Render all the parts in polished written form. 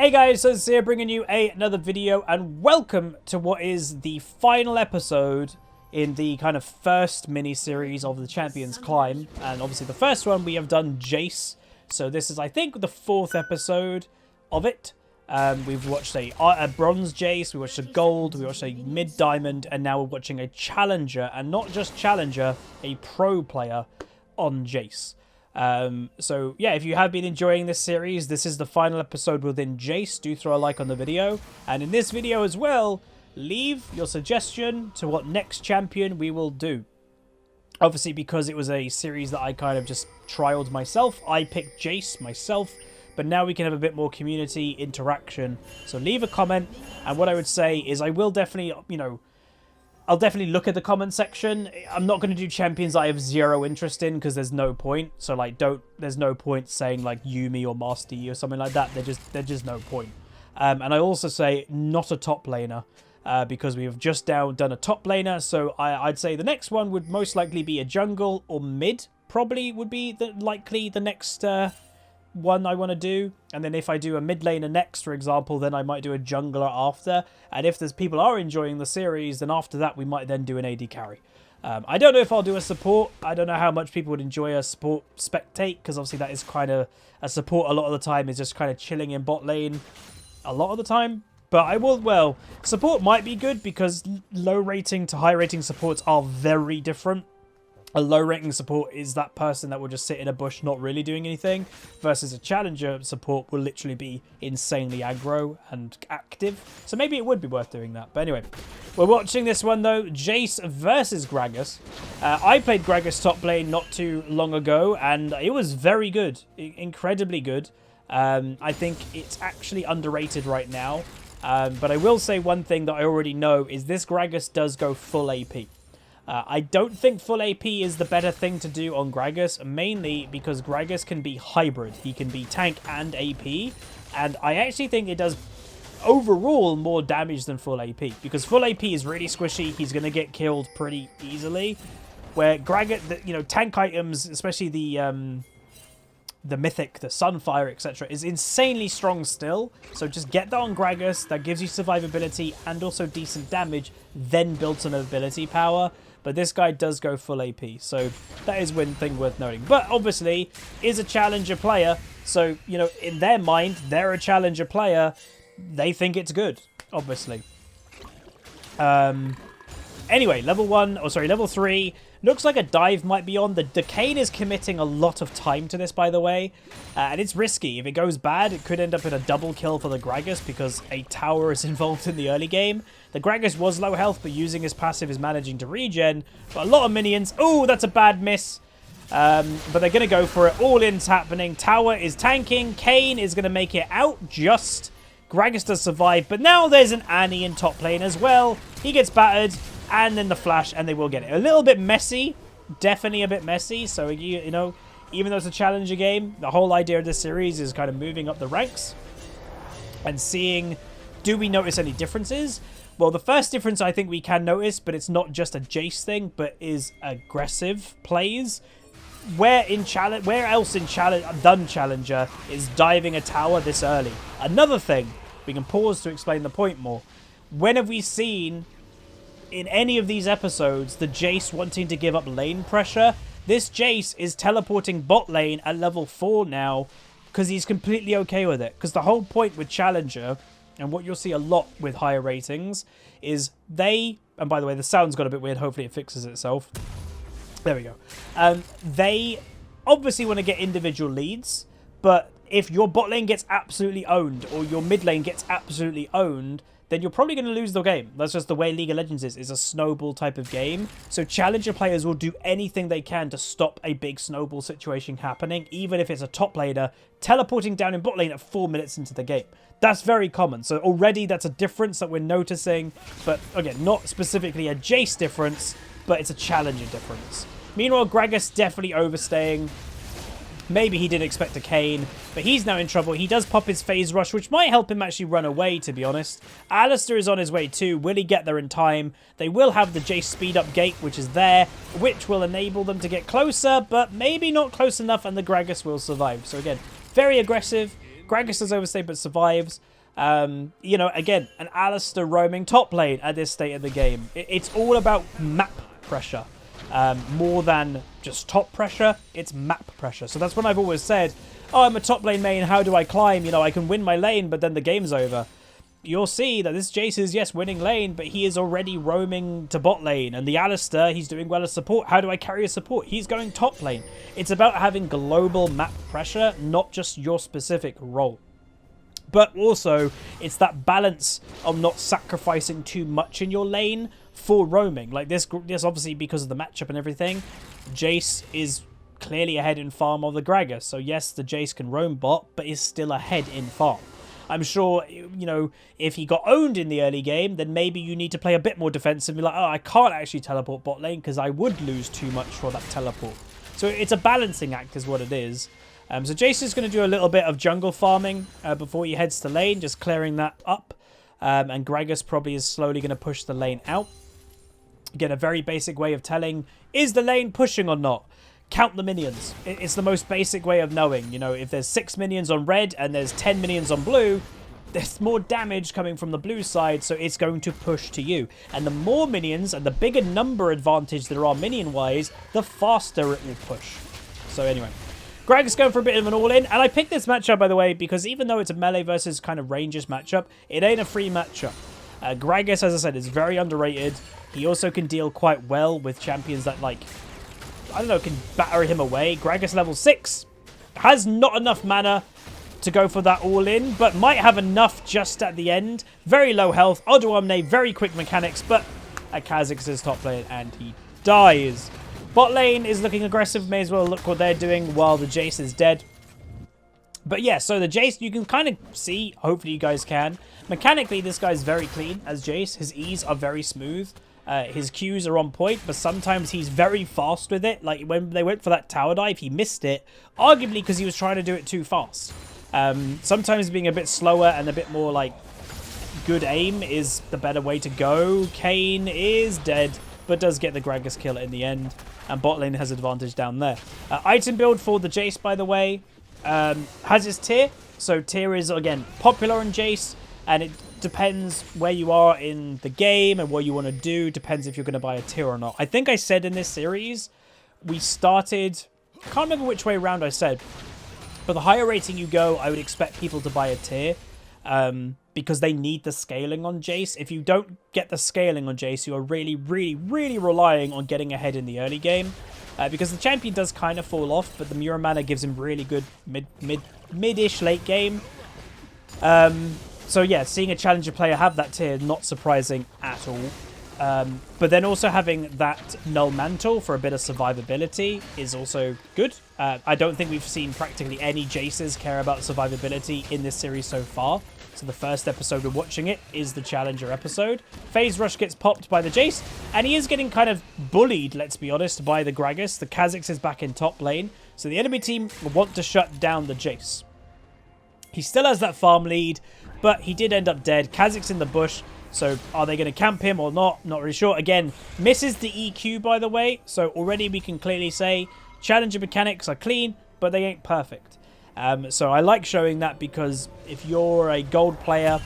Hey guys, so it's here bringing you another video, and welcome to what is the final episode in the kind of first mini-series of the Champions Climb. And obviously the first one we have done Jayce, so this is I think the fourth episode of it. We've watched a bronze Jayce, we watched a gold, we watched a mid-diamond, and now we're watching a challenger, and not just challenger, a pro player on Jayce. So yeah, if you have been enjoying this series, this is the final episode within Jayce. Do throw a like on the video, and in this video as well, leave your suggestion to what next champion we will do. Obviously, because it was a series that I kind of just trialed myself, I picked Jayce myself, but now we can have a bit more community interaction. So leave a comment, and what I would say is I will definitely, I'll definitely look at the comment section. I'm not going to do champions I have zero interest in because there's no point. So like, there's no point saying like Yuumi or Master Yi or something like that. There's just no point. And I also say not a top laner because we have just done a top laner. So I'd say the next one would most likely be a jungle or mid. Probably would be the next one I want to do. And then if I do a mid laner next, for example, then I might do a jungler after. And if there's people are enjoying the series, then after that we might then do an AD carry. I don't know if I'll do a support. I don't know how much people would enjoy a support spectate, because obviously that is kind of a support a lot of the time is just kind of chilling in bot lane a lot of the time. But I will, well, support might be good because low rating to high rating supports are very different. A low rating support is that person that will just sit in a bush not really doing anything, versus a challenger support will literally be insanely aggro and active. So maybe it would be worth doing that. But anyway, we're watching this one though, Jayce versus Gragas. I played Gragas top lane not too long ago, and it was very good, incredibly good. I think it's actually underrated right now. But I will say one thing that I already know is this Gragas does go full AP. I don't think full AP is the better thing to do on Gragas, mainly because Gragas can be hybrid. He can be tank and AP, and I actually think it does overall more damage than full AP, because full AP is really squishy. He's going to get killed pretty easily, where Gragas, tank items, especially the Mythic, the Sunfire, etc., is insanely strong still. So just get that on Gragas. That gives you survivability and also decent damage, then build some ability power. But this guy does go full AP, so that is one thing worth noting. But obviously, is a challenger player, so, in their mind, they're a challenger player. They think it's good, obviously. Anyway, level 3. Looks like a dive might be on. The Decane is committing a lot of time to this, by the way. And it's risky. If it goes bad, it could end up in a double kill for the Gragas because a tower is involved in the early game. The Gragas was low health, but using his passive is managing to regen. But a lot of minions. Oh, that's a bad miss. But they're going to go for it. All-in's happening. Tower is tanking. Kayn is going to make it out just. Gragas does survive. But now there's an Annie in top lane as well. He gets battered. And then the flash, and they will get it. A little bit messy. Definitely a bit messy. So, even though it's a challenger game, the whole idea of this series is kind of moving up the ranks and seeing, do we notice any differences? Well, the first difference I think we can notice, but it's not just a Jayce thing, but is aggressive plays. Where else in Challenger is diving a tower this early? Another thing, we can pause to explain the point more. When have we seen in any of these episodes the Jayce wanting to give up lane pressure? This Jayce is teleporting bot lane at level 4 now because he's completely okay with it. Because the whole point with Challenger, and what you'll see a lot with higher ratings, is and by the way, the sound's got a bit weird, hopefully it fixes itself. There we go. They obviously want to get individual leads, but if your bot lane gets absolutely owned or your mid lane gets absolutely owned, then you're probably going to lose the game. That's just the way League of Legends is. It's a snowball type of game. So challenger players will do anything they can to stop a big snowball situation happening, even if it's a top laner teleporting down in bot lane at 4 minutes into the game. That's very common. So already that's a difference that we're noticing. But again, not specifically a Jayce difference, but it's a challenger difference. Meanwhile, Gragas definitely overstaying. Maybe he didn't expect a Kayn, but he's now in trouble. He does pop his phase rush, which might help him actually run away, to be honest. Alistar is on his way too. Will he get there in time? They will have the Jayce speed up gate, which is there, which will enable them to get closer, but maybe not close enough, and the Gragas will survive. So again, very aggressive. Gragas does overstay but survives. You know, again, an Alistar roaming top lane at this state of the game. It's all about map pressure. More than just top pressure, it's map pressure. So that's what I've always said. Oh, I'm a top lane main, how do I climb? You know, I can win my lane, but then the game's over. You'll see that this Jayce is, yes, winning lane, but he is already roaming to bot lane. And the Alistar, he's doing well as support. How do I carry a support? He's going top lane. It's about having global map pressure, not just your specific role. But also, it's that balance of not sacrificing too much in your lane for roaming. Like this obviously, because of the matchup and everything, Jayce is clearly ahead in farm of the Gragas. So yes, the Jayce can roam bot, but is still ahead in farm. I'm sure, you know, if he got owned in the early game, then maybe you need to play a bit more defensive. Be like, oh, I can't actually teleport bot lane because I would lose too much for that teleport. So it's a balancing act is what it is. So Jayce is going to do a little bit of jungle farming before he heads to lane, just clearing that up. And Gragas probably is slowly going to push the lane out. Again, a very basic way of telling, is the lane pushing or not? Count the minions. It's the most basic way of knowing. You know, if there's 6 minions on red and there's 10 minions on blue, there's more damage coming from the blue side, so it's going to push to you. And the more minions and the bigger number advantage there are minion-wise, the faster it will push. So anyway, Gragas going for a bit of an all-in. And I picked this matchup, by the way, because even though it's a melee versus kind of ranges matchup, it ain't a free matchup. Gragas, as I said, is very underrated. He also can deal quite well with champions that, like, I don't know, can batter him away. Gragas level 6 has not enough mana to go for that all-in, but might have enough just at the end. Very low health. Odoamne, very quick mechanics, but Kha'Zix is top lane and he dies. Bot lane is looking aggressive. May as well look what they're doing while the Jayce is dead. But yeah, so the Jayce, you can kind of see, hopefully you guys can. Mechanically, this guy's very clean as Jayce. His E's are very smooth. His Qs are on point, but sometimes he's very fast with it. Like when they went for that tower dive, he missed it, arguably because he was trying to do it too fast. Sometimes being a bit slower and a bit more like good aim is the better way to go. Kayn is dead, but does get the Gragas kill in the end, and bot lane has advantage down there. Item build for the Jayce, by the way, has his tier. So tier is, again, popular in Jayce, and it depends where you are in the game and what you want to do. Depends if you're going to buy a tier or not. I think I said in this series, we started, I can't remember which way around I said, but the higher rating you go, I would expect people to buy a tier because they need the scaling on Jayce. If you don't get the scaling on Jayce, you are really, really, really relying on getting ahead in the early game because the champion does kind of fall off, but the Mura mana gives him really good mid-ish late game. So yeah, seeing a challenger player have that tier, not surprising at all. But then also having that null mantle for a bit of survivability is also good. I don't think we've seen practically any Jayces care about survivability in this series so far. So the first episode we're watching it is the challenger episode. Phase Rush gets popped by the Jayce, and he is getting kind of bullied, let's be honest, by the Gragas. The Kha'Zix is back in top lane, so the enemy team want to shut down the Jayce. He still has that farm lead, but he did end up dead. Kha'Zix in the bush. So are they going to camp him or not? Not really sure. Again, misses the EQ, by the way. So already we can clearly say challenger mechanics are clean, but they ain't perfect. So I like showing that because if you're a gold player,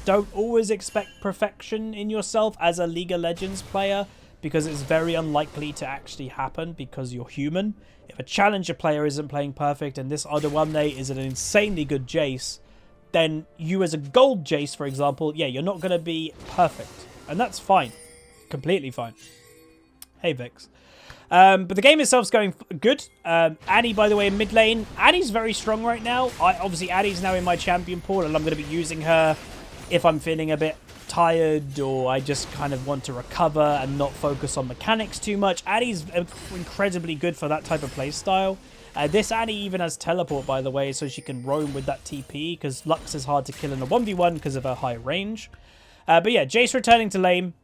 don't always expect perfection in yourself as a League of Legends player because it's very unlikely to actually happen because you're human. If a challenger player isn't playing perfect and this Odoamne is an insanely good Jayce, then you as a gold Jayce, for example, yeah, you're not going to be perfect. And that's fine. Completely fine. Hey, Vix. But the game itself's going good. Annie, by the way, in mid lane. Annie's very strong right now. Obviously, Annie's now in my champion pool, and I'm going to be using her if I'm feeling a bit tired or I just kind of want to recover and not focus on mechanics too much. Annie's incredibly good for that type of playstyle. This Annie even has teleport, by the way, so she can roam with that TP, because Lux is hard to kill in a 1v1 because of her high range. But yeah, Jayce returning to lane.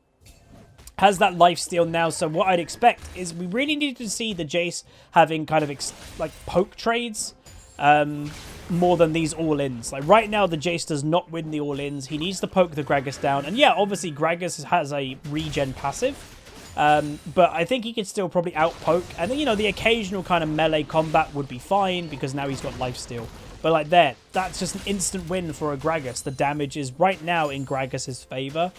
Has that lifesteal now, so what I'd expect is we really need to see the Jayce having kind of like poke trades more than these all-ins. Like right now, the Jayce does not win the all-ins. He needs to poke the Gragas down. And yeah, obviously Gragas has a regen passive. But I think he could still probably out-poke. And then, you know, the occasional kind of melee combat would be fine because now he's got lifesteal. But like there, that's just an instant win for a Gragas. The damage is right now in Gragas' favor.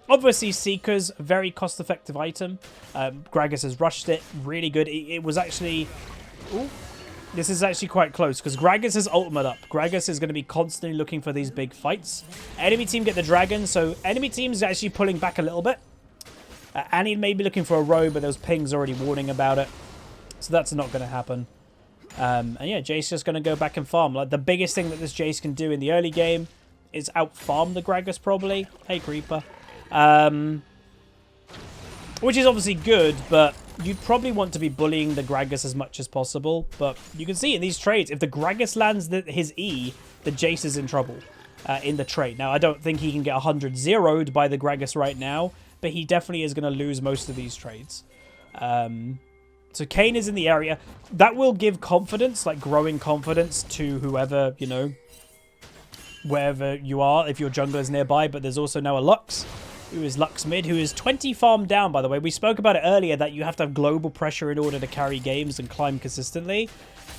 Obviously, Seeker's a very cost-effective item. Gragas has rushed it really good. It was actually... Ooh, this is actually quite close because Gragas is ultimate up. Gragas is going to be constantly looking for these big fights. Enemy team get the dragon, so enemy team is actually pulling back a little bit. Annie may be looking for a row, but those pings already warning about it. So that's not going to happen. And yeah, Jayce just going to go back and farm. Like the biggest thing that this Jayce can do in the early game is out-farm the Gragas probably. Hey, Creeper. Which is obviously good, but you'd probably want to be bullying the Gragas as much as possible. But you can see in these trades, if the Gragas lands his E, the Jayce is in trouble in the trade. Now, I don't think he can get 100 zeroed by the Gragas right now, but he definitely is going to lose most of these trades. So Kayn is in the area. That will give confidence, like growing confidence to whoever, you know, wherever you are, if your jungler is nearby. But there's also now a Lux, who is Lux mid, who is 20 farm down, by the way. We spoke about it earlier that you have to have global pressure in order to carry games and climb consistently.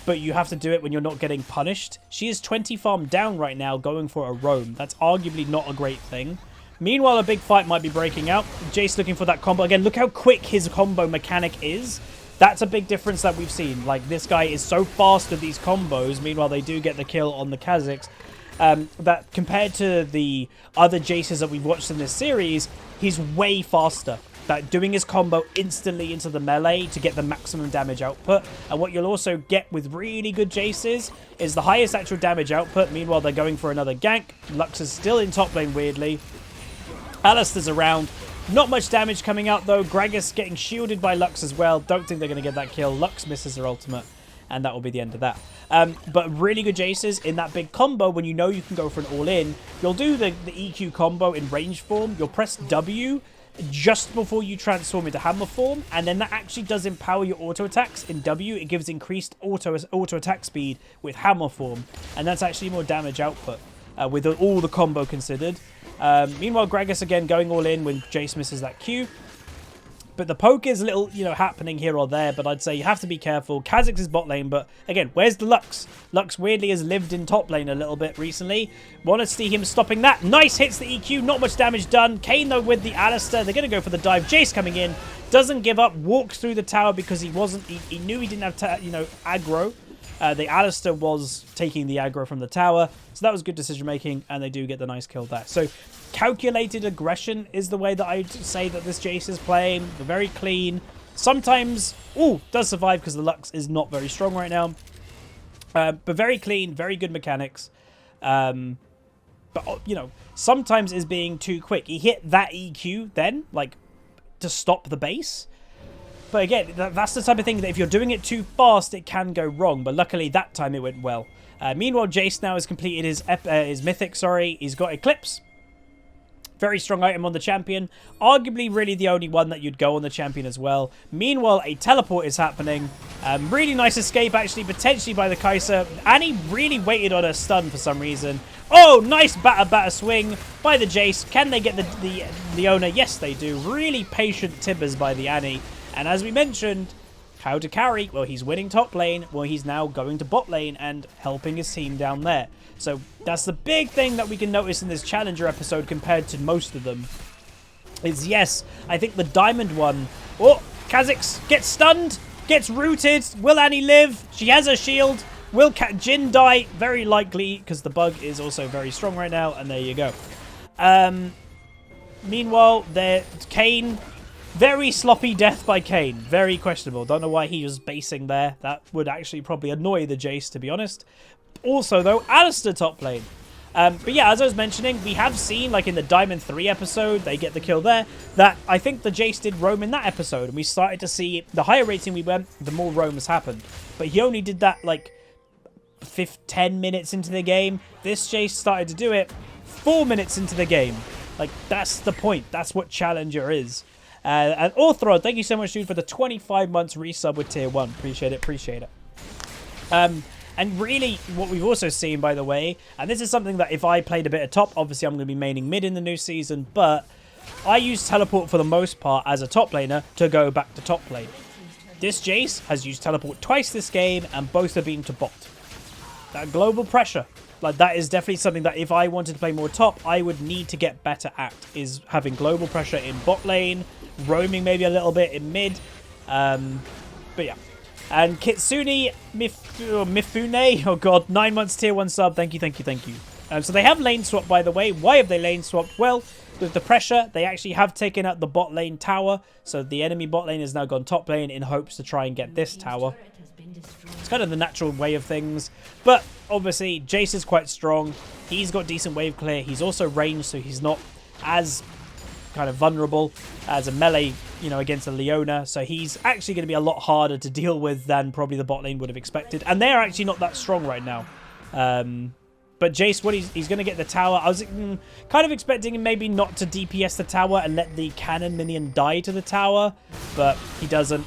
But you have to do it when you're not getting punished. She is 20 farm down right now, going for a roam. That's arguably not a great thing. Meanwhile, a big fight might be breaking out. Jayce looking for that combo. Again, look how quick his combo mechanic is. That's a big difference that we've seen. Like, this guy is so fast with these combos. Meanwhile, they do get the kill on the Kha'Zix. That compared to the other Jayces that we've watched in this series, he's way faster. That doing his combo instantly into the melee to get the maximum damage output. And what you'll also get with really good Jayces is the highest actual damage output. Meanwhile, they're going for another gank. Lux is still in top lane, weirdly. Alistar's around. Not much damage coming out, though. Gragas getting shielded by Lux as well. Don't think they're going to get that kill. Lux misses her ultimate, and that will be the end of that. But really good Jayces in that big combo, when you know you can go for an all-in, you'll do the EQ combo in range form. You'll press W just before you transform into hammer form, and then that actually does empower your auto attacks. In W, it gives increased auto attack speed with hammer form, and that's actually more damage output with all the combo considered. Meanwhile, Gragas again going all in when Jayce misses that Q. But the poke is a little, you know, happening here or there, but I'd say you have to be careful. Kha'Zix is bot lane, but again, where's the Lux? Lux weirdly has lived in top lane a little bit recently. Want to see him stopping that. Nice, hits the EQ, not much damage done. Kayn, though, with the Alistar, they're going to go for the dive. Jayce coming in, doesn't give up, walks through the tower because he knew he didn't have, you know, aggro. The Alistar was taking the aggro from the tower, so that was good decision making, and they do get the nice kill there. So calculated aggression is the way that I'd say that this Jayce is playing. They're very clean. Sometimes, does survive because the Lux is not very strong right now. But very clean, very good mechanics. But, you know, sometimes is being too quick. He hit that EQ then, like, to stop the base. But again, that's the type of thing that if you're doing it too fast, it can go wrong. But luckily, that time it went well. Meanwhile, Jayce now has completed his mythic, He's got Eclipse. Very strong item on the champion. Arguably, really the only one that you'd go on the champion as well. Meanwhile, a teleport is happening. Really nice escape, actually, potentially by the Kai'Sa. Annie really waited on her stun for some reason. Oh, nice batter swing by the Jayce. Can they get the Leona? Yes, they do. Really patient tibbers by the Annie. And as we mentioned, how to carry? Well, he's winning top lane. Well, he's now going to bot lane and helping his team down there. So that's the big thing that we can notice in this Challenger episode compared to most of them. Is, yes, I think the Diamond one. Oh, Kha'Zix gets stunned, gets rooted. Will Annie live? She has her shield. Will Jhin die? Very likely, because the bug is also very strong right now. And there you go. Meanwhile, Kayn. Very sloppy death by Kayn. Very questionable. Don't know why he was basing there. That would actually probably annoy the Jayce, to be honest. Also, though, Alistar top lane. But yeah, as I was mentioning, we have seen, like in the Diamond 3 episode, they get the kill there, that I think the Jayce did roam in that episode. And we started to see, the higher rating we went, the more roams happened. But he only did that, like, 10 minutes into the game. This Jayce started to do it 4 minutes into the game. Like, that's the point. That's what Challenger is. And Orthrod, thank you so much, dude, for the 25 months resub with tier 1. Appreciate it, appreciate it. And really, what we've also seen, by the way, and this is something that if I played a bit of top, obviously I'm going to be maining mid in the new season, but I use teleport for the most part as a top laner to go back to top lane. This Jayce has used teleport twice this game, and both have been to bot. that global pressure. Like, that is definitely something that if I wanted to play more top, I would need to get better at, is having global pressure in bot lane, roaming maybe a little bit in mid. But yeah. And Kitsune Mifune, oh god, 9 months tier 1 sub. Thank you, thank you, thank you. So they have lane swap, by the way. Why have they lane swapped? Well, with the pressure, they actually have taken out the bot lane tower. So the enemy bot lane has now gone top lane in hopes to try and get this tower. It's kind of the natural way of things. But obviously, Jayce is quite strong. He's got decent wave clear. He's also ranged, so he's not as kind of vulnerable as a melee, you know, against a Leona. So he's actually going to be a lot harder to deal with than probably the bot lane would have expected. And they're actually not that strong right now. But Jayce, what he's going to get the tower. I was kind of expecting him maybe not to DPS the tower and let the cannon minion die to the tower, but he doesn't.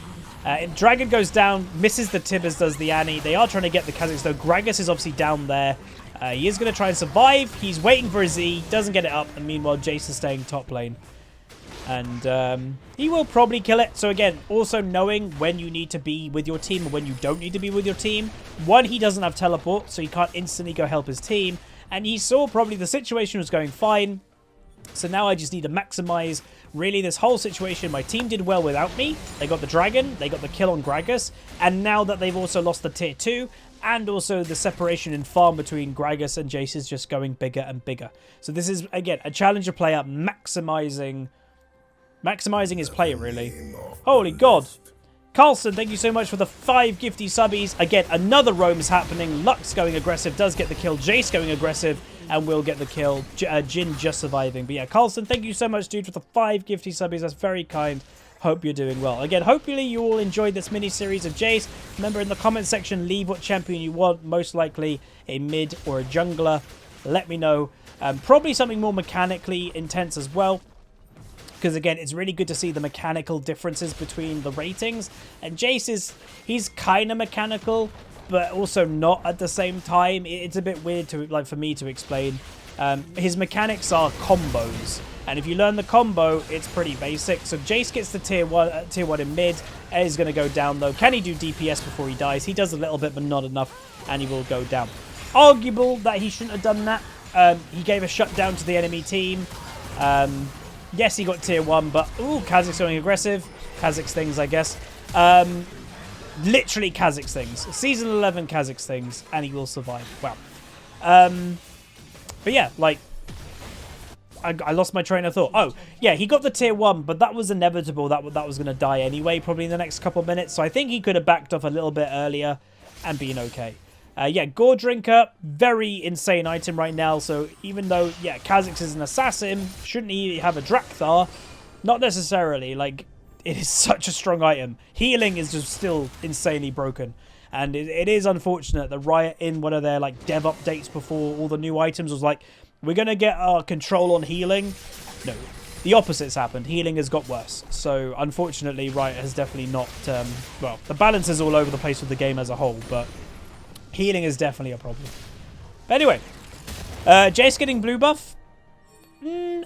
Dragon goes down, misses the Tibbers, does the Annie. They are trying to get the Kha'Zix, though. Gragas is obviously down there. He is going to try and survive. He's waiting for a Z, doesn't get it up, and meanwhile, Jayce is staying top lane. And he will probably kill it. So again, also knowing when you need to be with your team and when you don't need to be with your team. One, he doesn't have teleport, so he can't instantly go help his team. And he saw probably the situation was going fine. So now I just need to maximize really this whole situation. My team did well without me. They got the dragon, they got the kill on Gragas. And now that they've also lost the tier 2, and also the separation in farm between Gragas and Jayce is just going bigger and bigger. So this is, again, a challenger player maximizing his play, really. Holy God. Carlson, thank you so much for the 5 gifty subbies. Again, another roam is happening. Lux going aggressive, does get the kill. Jayce going aggressive, and will get the kill. Jin just surviving. But yeah, Carlson, thank you so much, dude, for the 5 gifty subbies. That's very kind. Hope you're doing well. Again, hopefully you all enjoyed this mini-series of Jayce. Remember, in the comment section, leave what champion you want. Most likely a mid or a jungler. Let me know. Probably something more mechanically intense as well. Because, again, it's really good to see the mechanical differences between the ratings. And Jayce he's kind of mechanical, but also not at the same time. It's a bit weird for me to explain. His mechanics are combos. And if you learn the combo, it's pretty basic. So Jayce gets the tier 1 in mid. Is going to go down, though. Can he do DPS before he dies? He does a little bit, but not enough. And he will go down. Arguable that he shouldn't have done that. He gave a shutdown to the enemy team. Yes, he got tier 1, but... Ooh, Kha'Zix going aggressive. Kha'Zix things, I guess. Literally Kha'Zix things. Season 11 Kha'Zix things, and he will survive. Wow. But yeah, like... I lost my train of thought. Oh, yeah, he got the tier 1, but that was inevitable. That was going to die anyway, probably in the next couple of minutes. So I think he could have backed off a little bit earlier and been okay. Yeah, Gore Drinker, very insane item right now. So even though, yeah, Kha'Zix is an assassin, shouldn't he have a Drakthar? Not necessarily. Like, it is such a strong item. Healing is just still insanely broken. And it is unfortunate that Riot, in one of their like dev updates before all the new items, was like, we're going to get our control on healing. No, the opposite's happened. Healing has got worse. So unfortunately, Riot has definitely not... well, the balance is all over the place with the game as a whole, but... healing is definitely a problem. But anyway, Jayce getting blue buff.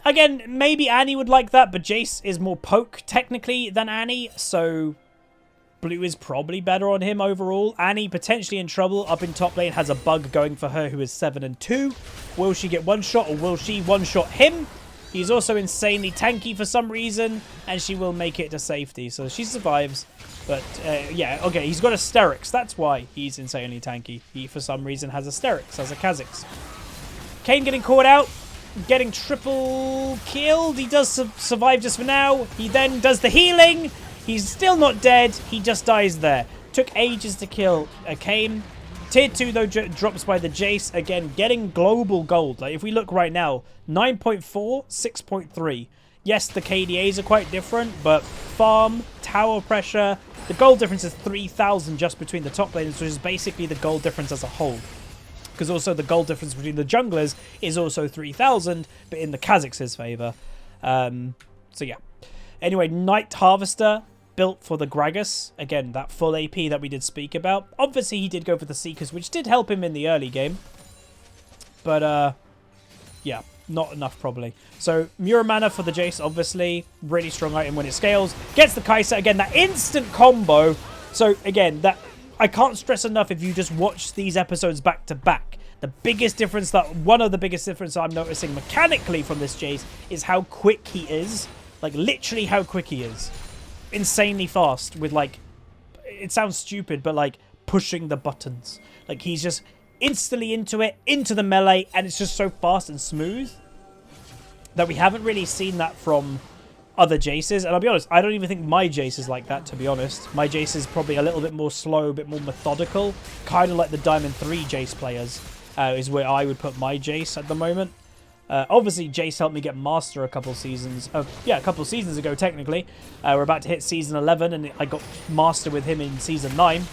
Again, maybe Annie would like that, but Jayce is more poke technically than Annie, so blue is probably better on him overall. Annie potentially in trouble up in top lane, has a bug going for her who is 7 and 2. Will she get one shot or will she one shot him? He's also insanely tanky for some reason, and she will make it to safety, so she survives. But, yeah, okay, he's got Asterix. That's why he's insanely tanky. He, for some reason, has Asterix as a Kha'Zix. Kayn getting caught out. Getting triple killed. He does survive just for now. He then does the healing. He's still not dead. He just dies there. Took ages to kill Kayn. Tier 2, though, drops by the Jayce. Again, getting global gold. Like, if we look right now, 9.4, 6.3. Yes, the KDAs are quite different, but farm, tower pressure, the gold difference is 3,000 just between the top laners, which is basically the gold difference as a whole. Because also the gold difference between the junglers is also 3,000, but in the Kha'Zix's favor. So yeah. Anyway, Night Harvester, built for the Gragas. Again, that full AP that we did speak about. Obviously, he did go for the Seekers, which did help him in the early game. But, yeah, not enough probably. So, Muramana for the Jayce, obviously. Really strong item when it scales. Gets the Kai'Sa. Again, that instant combo. So, again, that I can't stress enough, if you just watch these episodes back to back, one of the biggest difference I'm noticing mechanically from this Jayce is how quick he is. Like, literally how quick he is. Insanely fast with, like, it sounds stupid, but, like, pushing the buttons. Like, he's just instantly into it, into the melee, and it's just so fast and smooth that we haven't really seen that from other Jayces. And I'll be honest, I don't even think my Jayce is like that, to be honest. My Jayce is probably a little bit more slow, a bit more methodical, kind of like the Diamond 3 Jayce players. Is where I would put my Jayce at the moment. Obviously, Jayce helped me get Master a couple seasons ago, technically. We're about to hit Season 11, and I got Master with him in Season 9.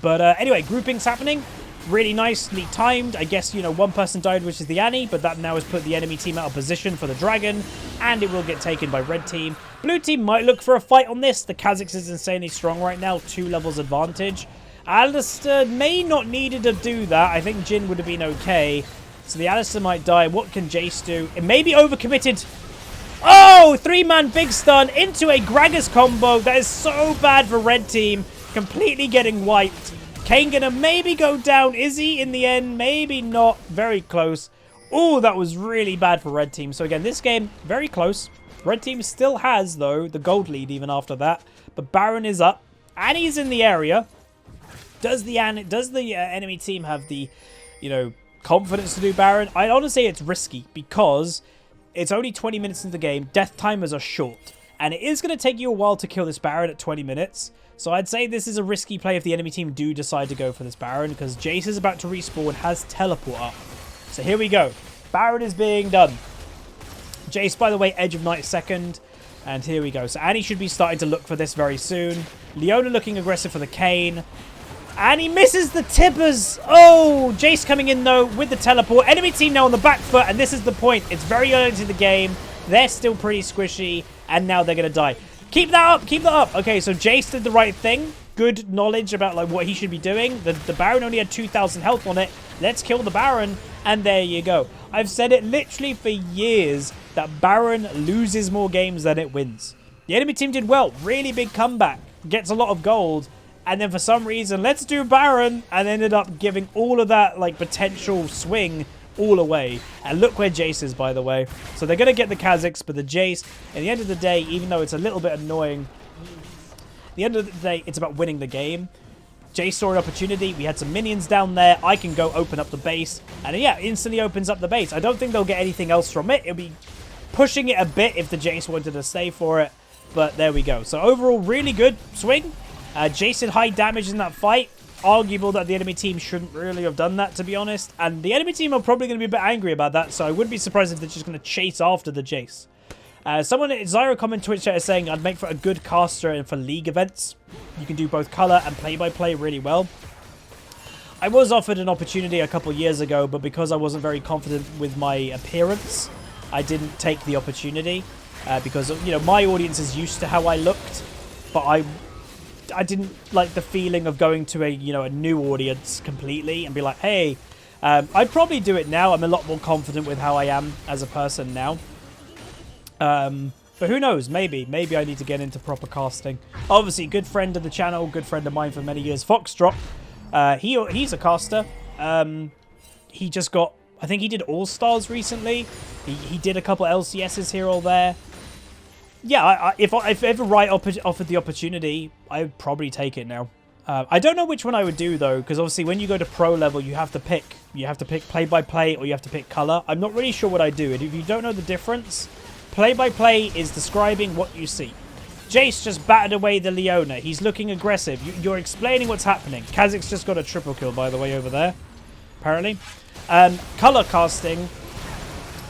But anyway, grouping's happening. Really nicely timed. I guess, you know, one person died, which is the Annie, but that now has put the enemy team out of position for the Dragon, and it will get taken by Red Team. Blue Team might look for a fight on this. The Kha'Zix is insanely strong right now, 2 levels advantage. Alistair may not needed to do that. I think Jhin would have been okay. So the Alistair might die. What can Jayce do? It may be overcommitted. Oh! 3-man big stun into a Gragas combo. That is so bad for Red Team. Completely getting wiped. Kayn gonna maybe go down. Is he in the end? Maybe not. Very close. Oh, that was really bad for Red Team. So again, this game, very close. Red Team still has, though, the gold lead even after that. But Baron is up. Annie's in the area. Does the enemy team have the, you know, confidence to do Baron? I'd honestly say it's risky because it's only 20 minutes into the game. Death timers are short. And it is going to take you a while to kill this Baron at 20 minutes. So I'd say this is a risky play if the enemy team do decide to go for this Baron, because Jayce is about to respawn, has teleport up. So here we go. Baron is being done. Jayce, by the way, Edge of Night second. And here we go. So Annie should be starting to look for this very soon. Leona looking aggressive for the Kayn. And he misses the tippers. Oh, Jayce coming in, though, with the teleport. Enemy team now on the back foot, and this is the point. It's very early into the game. They're still pretty squishy, and now they're going to die. Keep that up. Keep that up. Okay, so Jayce did the right thing. Good knowledge about like what he should be doing. The Baron only had 2,000 health on it. Let's kill the Baron, and there you go. I've said it literally for years that Baron loses more games than it wins. The enemy team did well. Really big comeback. Gets a lot of gold. And then for some reason, let's do Baron, and ended up giving all of that like potential swing all away. And look where Jayce is, by the way. So they're going to get the Kha'Zix, but the Jayce, at the end of the day, even though it's a little bit annoying, at the end of the day, it's about winning the game. Jayce saw an opportunity. We had some minions down there. I can go open up the base. And yeah, instantly opens up the base. I don't think they'll get anything else from it. It'll be pushing it a bit if the Jayce wanted to stay for it. But there we go. So overall, really good swing. Jayce did high damage in that fight. Arguable that the enemy team shouldn't really have done that, to be honest. And the enemy team are probably going to be a bit angry about that, so I wouldn't be surprised if they're just going to chase after the Jayce. Someone at Zyro comment Twitch chat is saying I'd make for a good caster and for league events. You can do both color and play-by-play really well. I was offered an opportunity a couple years ago, but because I wasn't very confident with my appearance, I didn't take the opportunity. Because, you know, my audience is used to how I looked, but I didn't like the feeling of going to a new audience completely and be like, hey, I'd probably do it now. I'm a lot more confident with how I am as a person now. But who knows? Maybe I need to get into proper casting. Obviously, good friend of the channel, good friend of mine for many years, Foxdrop. He's a caster. He just got, I think he did All-Stars recently. He did a couple LCSs here or there. Yeah, if ever Riot offered the opportunity, I would probably take it now. I don't know which one I would do, though, because obviously when you go to pro level, you have to pick play-by-play or you have to pick color. I'm not really sure what I do. And if you don't know the difference, play-by-play is describing what you see. Jayce just battered away the Leona. He's looking aggressive. You're explaining what's happening. Kha'Zix just got a triple kill, by the way, over there, apparently. Color casting.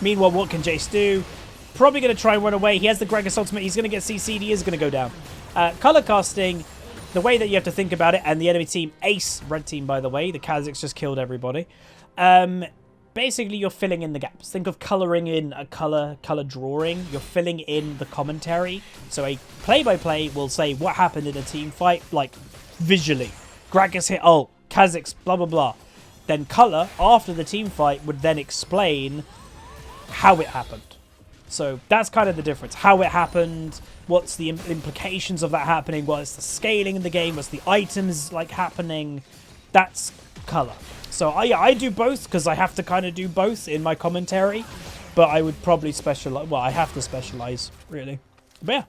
Meanwhile, what can Jayce do? Probably going to try and run away. He has the Gragas ultimate. He's going to get CC'd. He is going to go down. Color casting, the way that you have to think about it, and the enemy team, Ace, red team, by the way. The Kha'Zix just killed everybody. Basically, you're filling in the gaps. Think of coloring in a color drawing. You're filling in the commentary. So a play-by-play will say what happened in a team fight, like visually. Gragas hit ult, Kha'Zix, blah, blah, blah. Then color, after the team fight, would then explain how it happened. So that's kind of the difference. How it happened, what's the implications of that happening, what's the scaling in the game, what's the items like happening. That's color. So I do both because I have to kind of do both in my commentary. But I would probably specialize. Well, I have to specialize, really. But yeah.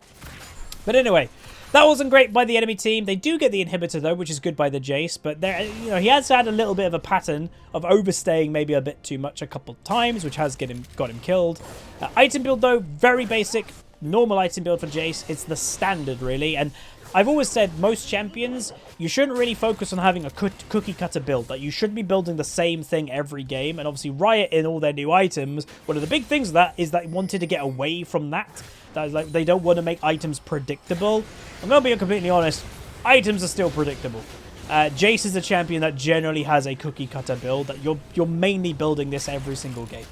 But anyway, that wasn't great by the enemy team. They do get the inhibitor, though, which is good by the Jayce. But there, you know, he has had a little bit of a pattern of overstaying maybe a bit too much a couple of times, which has got him killed. Item build, though, very basic. Normal item build for Jayce. It's the standard, really. And I've always said most champions, you shouldn't really focus on having a cookie cutter build. Like, you should be building the same thing every game. And obviously Riot in all their new items, one of the big things of that is that they wanted to get away from that. That is, like, they don't want to make items predictable. I'm going to be completely honest, items are still predictable. Jayce is a champion that generally has a cookie cutter build, that you're mainly building this every single game.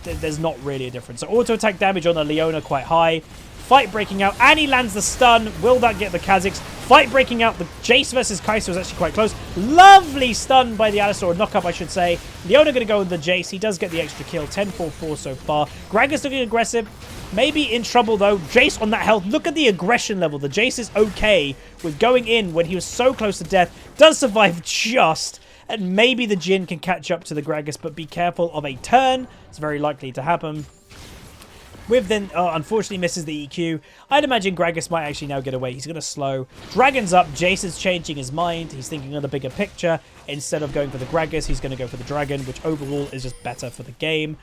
There's not really a difference. So auto attack damage on the Leona quite high. Fight breaking out, and he lands the stun. Will that get the Kha'Zix? Fight breaking out. The Jayce versus Kai'Sa was actually quite close. Lovely stun by the Alistar, or knock-up, I should say. Leona going to go with the Jayce. He does get the extra kill. 10-4-4 so far. Gragas looking aggressive. Maybe in trouble, though. Jayce on that health. Look at the aggression level. The Jayce is okay with going in when he was so close to death. Does survive just. And maybe the Jhin can catch up to the Gragas, but be careful of a turn. It's very likely to happen. With then, unfortunately misses the EQ. I'd imagine Gragas might actually now get away. He's going to slow. Dragon's up. Jayce is changing his mind. He's thinking of the bigger picture. Instead of going for the Gragas, he's going to go for the Dragon, which overall is just better for the game.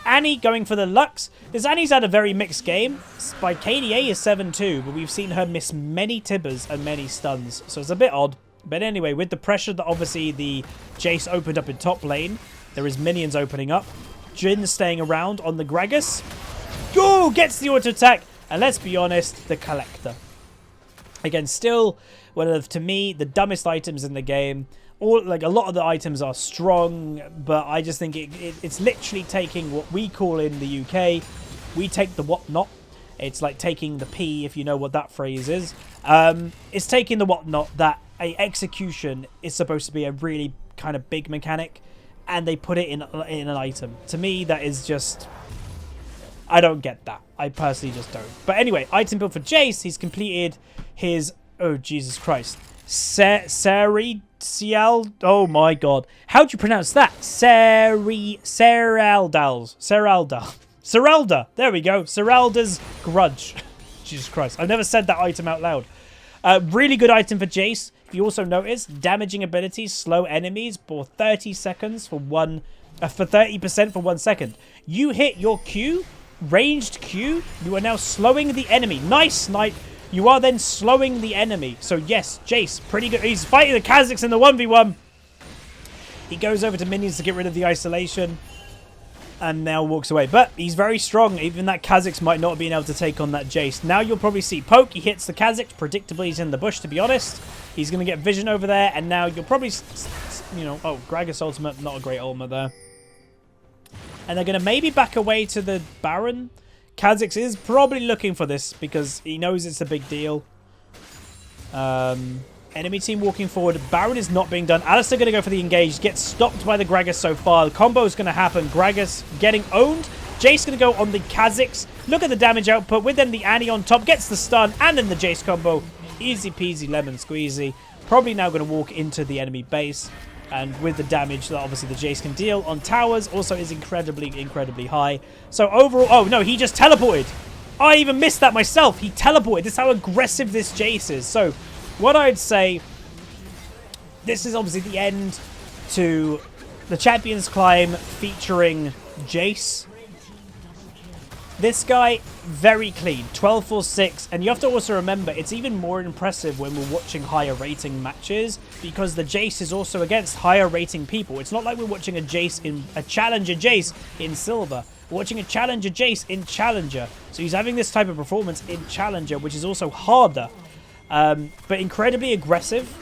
Annie going for the Lux. This Annie's had a very mixed game. By KDA is 7-2, but we've seen her miss many Tibbers and many stuns. So it's a bit odd. But anyway, with the pressure that obviously the Jayce opened up in top lane, there is minions opening up. Jhin staying around on the Gragas. Oh, gets the auto attack, and let's be honest, the Collector. Again, still one of, to me, the dumbest items in the game. Like a lot of the items are strong, but I just think it's literally taking what we call in the UK. We take the whatnot. It's like taking the P, if you know what that phrase is. It's taking the whatnot that a execution is supposed to be a really kind of big mechanic, and they put it in an item. To me, that is just, I don't get that. I personally just don't. But anyway, item build for Jayce. He's completed his, oh Jesus Christ, Seraldal. Oh my God, how do you pronounce that? Seralda. There we go. Seralda's Grudge. Jesus Christ, I've never said that item out loud. Really good item for Jayce. If you also notice, damaging abilities slow enemies for 30 seconds for 30% for 1 second. You hit your Q, ranged Q, you are now slowing the enemy. Nice snipe. You are then slowing the enemy. So yes, Jayce, pretty good. He's fighting the Kha'Zix in the 1v1. He goes over to minions to get rid of the isolation. And now walks away. But he's very strong. Even that Kha'Zix might not have been able to take on that Jayce. Now you'll probably see poke. He hits the Kha'Zix. Predictably, he's in the bush, to be honest. He's going to get vision over there. And now you'll probably, you know, oh, Gragas ultimate. Not a great ultimate there. And they're going to maybe back away to the Baron. Kha'Zix is probably looking for this because he knows it's a big deal. Enemy team walking forward. Baron is not being done. Alistar going to go for the engage. Gets stopped by the Gragas so far. The combo is going to happen. Gragas getting owned. Jayce going to go on the Kha'Zix. Look at the damage output. With then the Annie on top. Gets the stun. And then the Jayce combo. Easy peasy lemon squeezy. Probably now going to walk into the enemy base. And with the damage that obviously the Jayce can deal on towers also is incredibly, incredibly high. So overall... Oh, no. He just teleported. I even missed that myself. He teleported. This is how aggressive this Jayce is. So... what I'd say, this is obviously the end to the Champions Climb featuring Jayce. This guy, very clean, 12-4-6, and you have to also remember, it's even more impressive when we're watching higher rating matches, because the Jayce is also against higher rating people. It's not like we're watching a Challenger Jayce in Silver. We're watching a Challenger Jayce in Challenger. So he's having this type of performance in Challenger, which is also harder. But incredibly aggressive,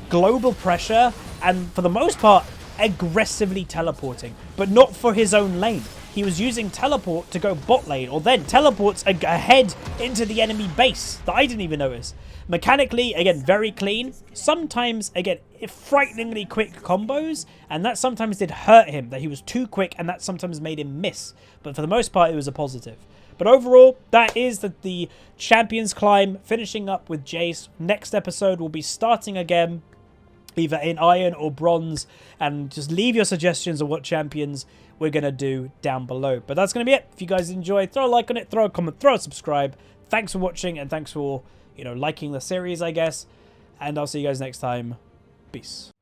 global pressure, and for the most part, aggressively teleporting, but not for his own lane. He was using teleport to go bot lane, or then teleports ahead into the enemy base that I didn't even notice. Mechanically, again, very clean. Sometimes, again, frighteningly quick combos, and that sometimes did hurt him, that he was too quick, and that sometimes made him miss. But for the most part, it was a positive. But overall, that is the Champions Climb, finishing up with Jayce. Next episode, we'll be starting again, either in Iron or Bronze, and just leave your suggestions of what champions we're going to do down below. But that's going to be it. If you guys enjoyed, throw a like on it, throw a comment, throw a subscribe. Thanks for watching, and thanks for, liking the series, I guess. And I'll see you guys next time. Peace.